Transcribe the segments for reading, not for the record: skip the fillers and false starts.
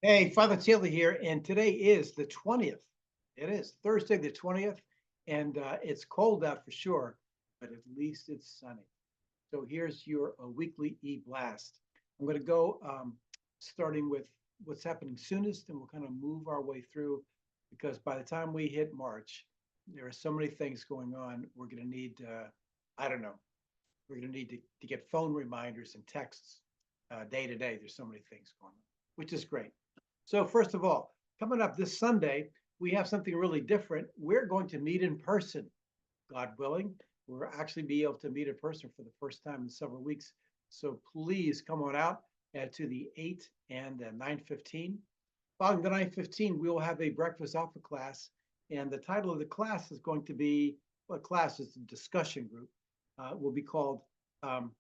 Hey, Father Taylor here, and today is the 20th. It is Thursday, the 20th, and it's cold out for sure, but at least it's sunny. So here's your weekly e-blast. I'm going to go starting with what's happening soonest, and we'll kind of move our way through because by the time we hit March, there are so many things going on. We're going to need, I don't know, we're going to need to get phone reminders and texts day to day. There's so many things going on, which is great. So, first of all, coming up this Sunday, we have something really different. We're going to meet in person, God willing. We'll actually be able to meet in person for the first time in several weeks. So, please come on out to the 8 and 9:15. Following the 9:15, we will have a breakfast alpha class. And the title of the class is going to be, well, class is a discussion group, will be called um,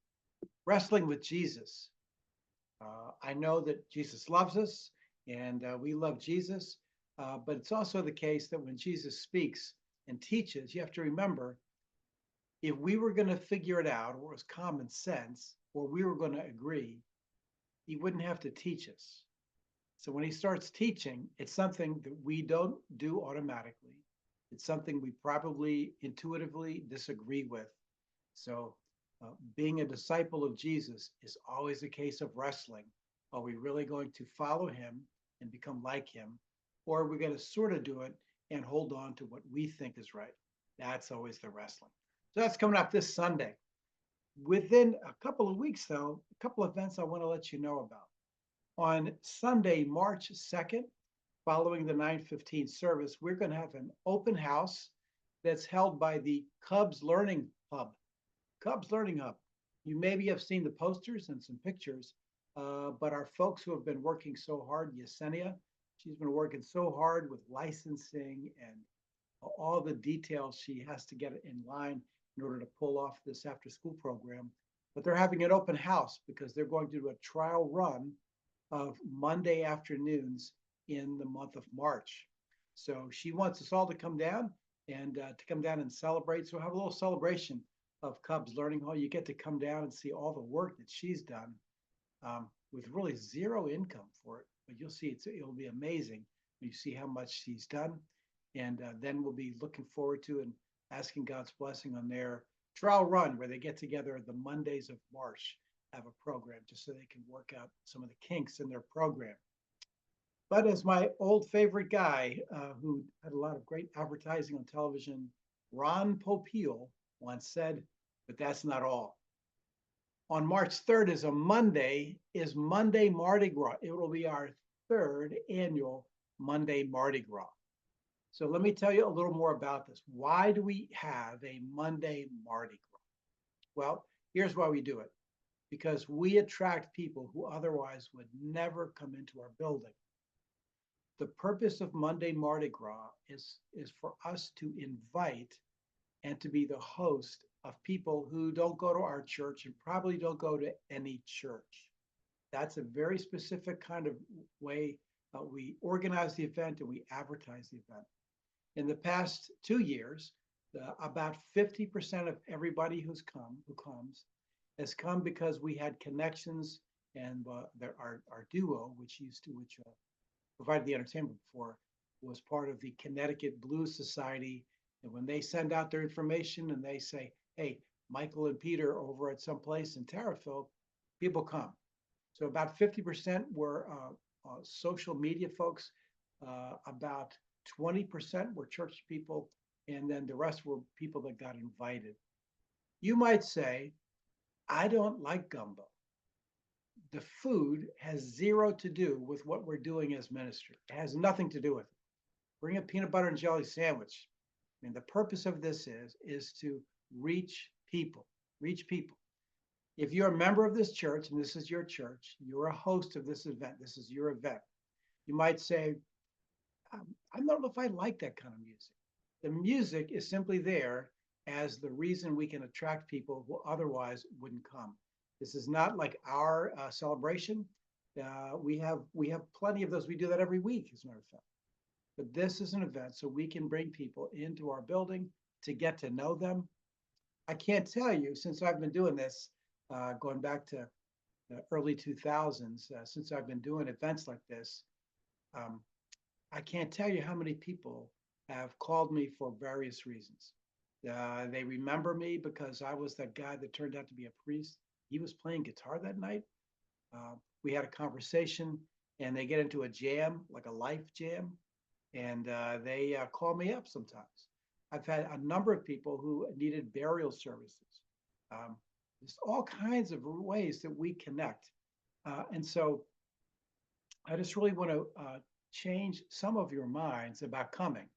Wrestling with Jesus. I know that Jesus loves us and we love Jesus, but it's also the case that when Jesus speaks and teaches, you have to remember if we were going to figure it out or it was common sense or we were going to agree, he wouldn't have to teach us. So when he starts teaching, it's something that we don't do automatically. It's something we probably intuitively disagree with. So being a disciple of Jesus is always a case of wrestling. Are we really going to follow him and become like him? Or are we going to sort of do it and hold on to what we think is right? That's always the wrestling. So that's coming up this Sunday. Within a couple of weeks, though, a couple of events I want to let you know about. On Sunday, March 2nd, following the 9:15 service, we're going to have an open house that's held by the Cubs Learning Hub. Cubs Learning Hub. You maybe have seen the posters and some pictures, but our folks who have been working so hard, Yesenia, she's been working so hard with licensing and all the details she has to get in line in order to pull off this after school program. But they're having an open house because they're going to do a trial run of Monday afternoons in the month of March. So she wants us all to come down and celebrate. So have a little celebration of Cubs Learning Hall. You get to come down and see all the work that she's done with really zero income for it. But you'll see it'll be amazing when you see how much she's done. And then we'll be looking forward to and asking God's blessing on their trial run where they get together the Mondays of March, have a program just so they can work out some of the kinks in their program. But as my old favorite guy, who had a lot of great advertising on television, Ron Popeil, once said, but that's not all. On March 3rd is Monday Mardi Gras. It will be our third annual Monday Mardi Gras. So let me tell you a little more about this. Why do we have a Monday Mardi Gras? Well, here's why we do it. Because we attract people who otherwise would never come into our building. The purpose of Monday Mardi Gras is for us to invite and to be the host of people who don't go to our church and probably don't go to any church. That's a very specific kind of way we organize the event and we advertise the event. In the past 2 years, about 50% of everybody who comes, has come because we had connections and our duo, which provided the entertainment before, was part of the Connecticut Blues Society. And when they send out their information and they say, hey, Michael and Peter over at some place in Terriffill, people come. So about 50% were social media folks, about 20% were church people, and then the rest were people that got invited. You might say, I don't like gumbo. The food has zero to do with what we're doing as ministry. It has nothing to do with it. Bring a peanut butter and jelly sandwich. I mean, the purpose of this is to reach people, reach people. If you're a member of this church and this is your church, you're a host of this event, this is your event. You might say, I don't know if I like that kind of music. The music is simply there as the reason we can attract people who otherwise wouldn't come. This is not like our celebration. We have plenty of those. We do that every week, as a matter of fact. But this is an event so we can bring people into our building to get to know them. I can't tell you, since I've been doing this, going back to the early 2000s, since I've been doing events like this, um, I can't tell you how many people have called me for various reasons. They remember me because I was that guy that turned out to be a priest. He was playing guitar that night. We had a conversation, and they get into a jam, like a life jam, and they call me up sometimes. I've had a number of people who needed burial services. Um, there's all kinds of ways that we connect. And so I just really want to change some of your minds about coming.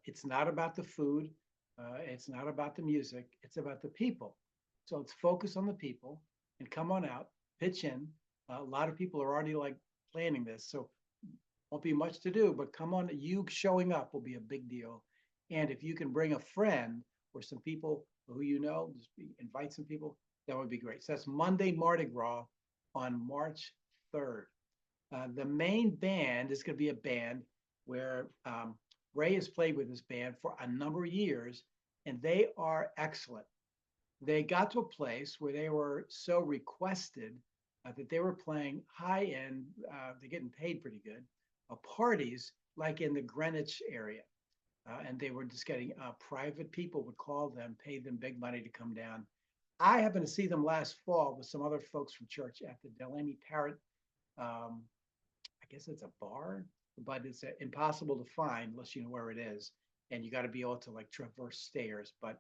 It's not about the food. It's not about the music. It's about the people. So let's focus on the people and come on out, pitch in. A lot of people are already like planning this, so won't be much to do. But come on, you showing up will be a big deal. And if you can bring a friend or some people who you know, invite some people, that would be great. So that's Monday Mardi Gras on March 3rd. The main band is going to be a band where Ray has played with this band for a number of years, and they are excellent. They got to a place where they were so requested that they were playing high end, they're getting paid pretty good, parties like in the Greenwich area. And they were just getting private people would call them, pay them big money to come down. I happened to see them last fall with some other folks from church at the Delaney Parrott. Um, I guess it's a bar, but it's impossible to find unless you know where it is, and you got to be able to like traverse stairs. But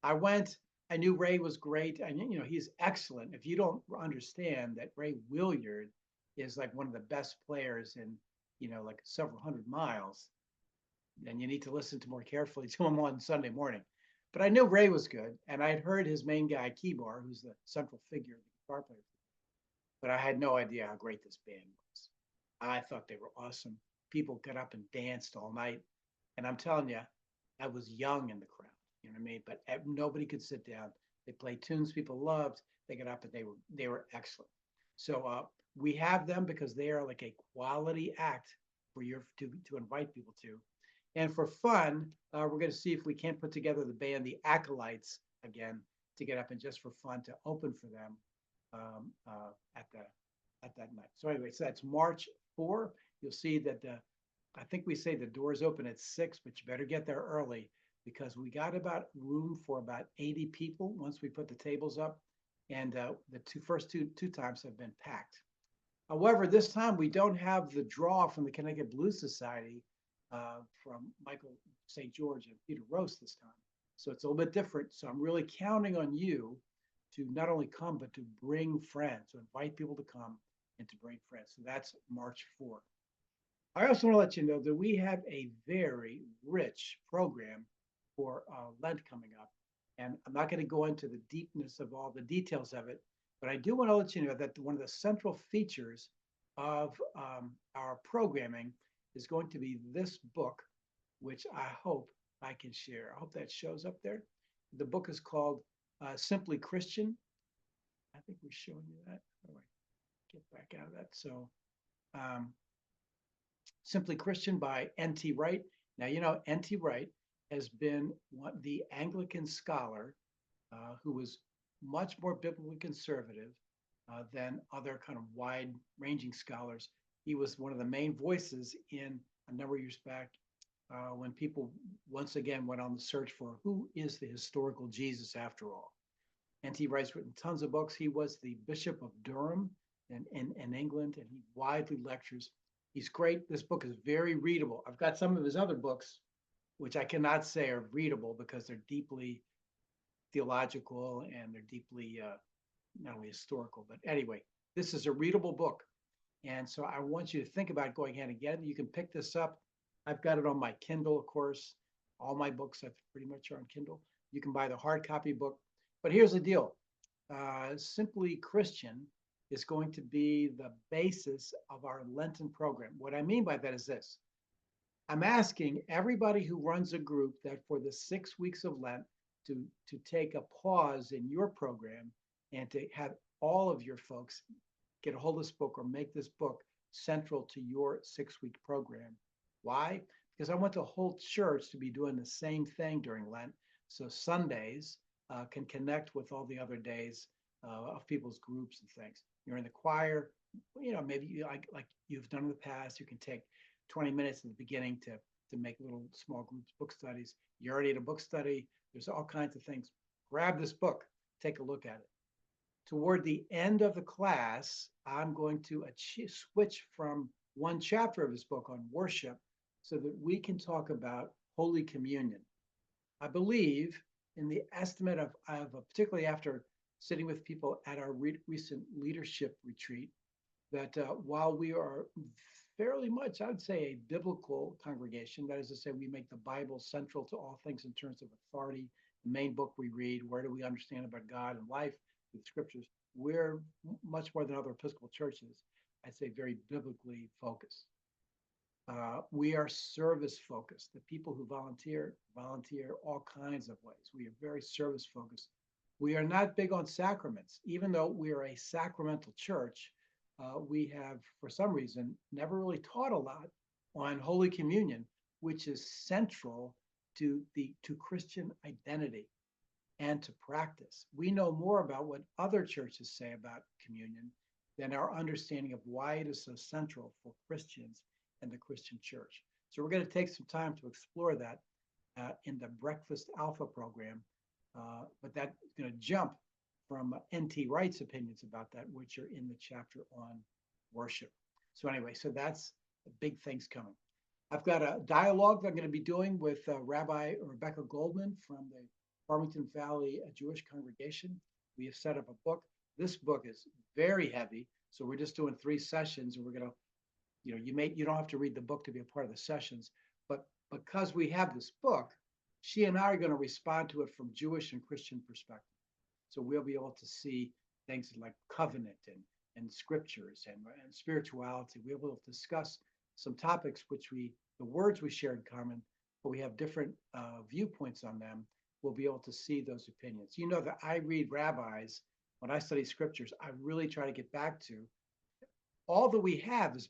I went. I knew Ray was great, and he's excellent. If you don't understand that Ray Williard is like one of the best players in like several hundred miles, then you need to listen to more carefully to him on Sunday morning. But I knew Ray was good, and I'd heard his main guy Keybar, who's the central figure, the guitar player, but I had no idea how great this band was. I thought they were awesome. People got up and danced all night. And I'm telling you, I was young in the crowd, you know what I mean? But nobody could sit down. They played tunes people loved. They got up and they were excellent. So we have them because they are like a quality act for your to invite people to. And for fun, we're going to see if we can't put together the band, the Acolytes, again, to get up and just for fun to open for them at that night. So anyway, so that's March 4. You'll see that I think we say the doors open at 6, but you better get there early because we got about room for about 80 people once we put the tables up, and the first two times have been packed. However, this time we don't have the draw from the Connecticut Blues Society from Michael St. George and Peter Roast this time. So it's a little bit different. So I'm really counting on you to not only come, but to bring friends, to invite people to come and to bring friends. So that's March 4th. I also want to let you know that we have a very rich program for Lent coming up. And I'm not going to go into the deepness of all the details of it, but I do want to let you know that one of the central features of our programming is going to be this book, which I hope I can share. I hope that shows up there. The book is called Simply Christian. I think we're showing you that. How do I get back out of that? So Simply Christian by N.T. Wright. Now, N.T. Wright has been the Anglican scholar who was much more biblically conservative than other kind of wide-ranging scholars. He was one of the main voices in a number of years back when people once again went on the search for who is the historical Jesus after all. N.T. Wright's written tons of books. He was the Bishop of Durham in England, and he widely lectures. He's great. This book is very readable. I've got some of his other books, which I cannot say are readable because they're deeply theological and they're deeply not only historical, but anyway, this is a readable book. And so I want you to think about going ahead and get it. You can pick this up. I've got it on my Kindle, of course. All my books have pretty much are on Kindle. You can buy the hard copy book. But here's the deal. Simply Christian is going to be the basis of our Lenten program. What I mean by that is this. I'm asking everybody who runs a group that for the 6 weeks of Lent to take a pause in your program and to have all of your folks get a hold of this book or make this book central to your 6-week program. Why? Because I want the whole church to be doing the same thing during Lent. So Sundays can connect with all the other days of people's groups and things. You're in the choir, maybe like you've done in the past, you can take 20 minutes in the beginning to make little small groups book studies. You're already at a book study. There's all kinds of things. Grab this book, take a look at it. Toward the end of the class, I'm going to switch from one chapter of his book on worship so that we can talk about Holy Communion. I believe in the estimate of particularly after sitting with people at our recent leadership retreat, that while we are fairly much, I would say, a biblical congregation, that is to say, we make the Bible central to all things in terms of authority, the main book we read, where do we understand about God and life with the scriptures. We're much more than other Episcopal churches, I'd say, very biblically focused. We are service focused. The people who volunteer all kinds of ways. We are very service focused. We are not big on sacraments, even though we are a sacramental church. We have, for some reason, never really taught a lot on Holy Communion, which is central to Christian identity and to practice. We know more about what other churches say about communion than our understanding of why it is so central for Christians and the Christian church. So we're going to take some time to explore that in the Breakfast Alpha program, but that's going to jump from N.T. Wright's opinions about that, which are in the chapter on worship. So anyway, so that's the big things coming. I've got a dialogue that I'm going to be doing with Rabbi Rebecca Goldman from the Farmington Valley Jewish congregation. We have set up a book. This book is very heavy, so we're just doing 3 sessions, and we're going to, you don't have to read the book to be a part of the sessions, but because we have this book, she and I are going to respond to it from Jewish and Christian perspective. So we'll be able to see things like covenant and scriptures and spirituality. We'll be able to discuss some topics the words we share in common, but we have different viewpoints on them. We'll be able to see those opinions. You know that I read rabbis, when I study scriptures, I really try to get back to all that we have is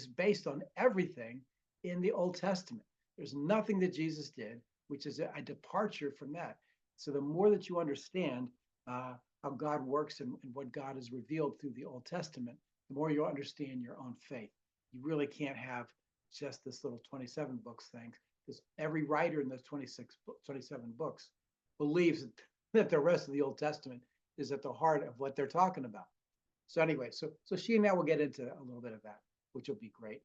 based on everything in the Old Testament. There's nothing that Jesus did, which is a departure from that. So the more that you understand how God works and what God has revealed through the Old Testament, the more you understand your own faith. You really can't have just this little 27 books thing, because every writer in those 27 books believes that the rest of the Old Testament is at the heart of what they're talking about. So anyway, so she and I will get into a little bit of that, which will be great.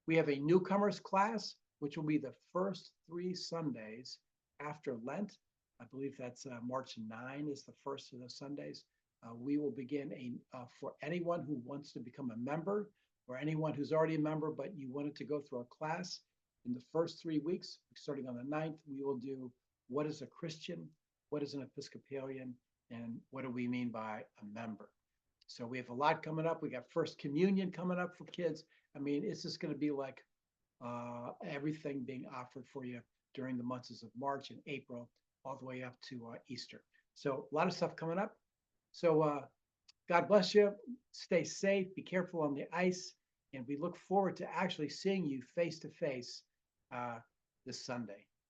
We have a newcomers class, which will be the first 3 Sundays after Lent. I believe that's March 9 is the first of those Sundays. We will begin for anyone who wants to become a member or anyone who's already a member, but you wanted to go through our class. In the first 3 weeks, starting on the 9th, we will do what is a Christian, what is an Episcopalian, and what do we mean by a member. So we have a lot coming up. We got First Communion coming up for kids. I mean, it's just going to be like everything being offered for you during the months of March and April, all the way up to Easter. So a lot of stuff coming up. So God bless you. Stay safe. Be careful on the ice. And we look forward to actually seeing you face to face this Sunday.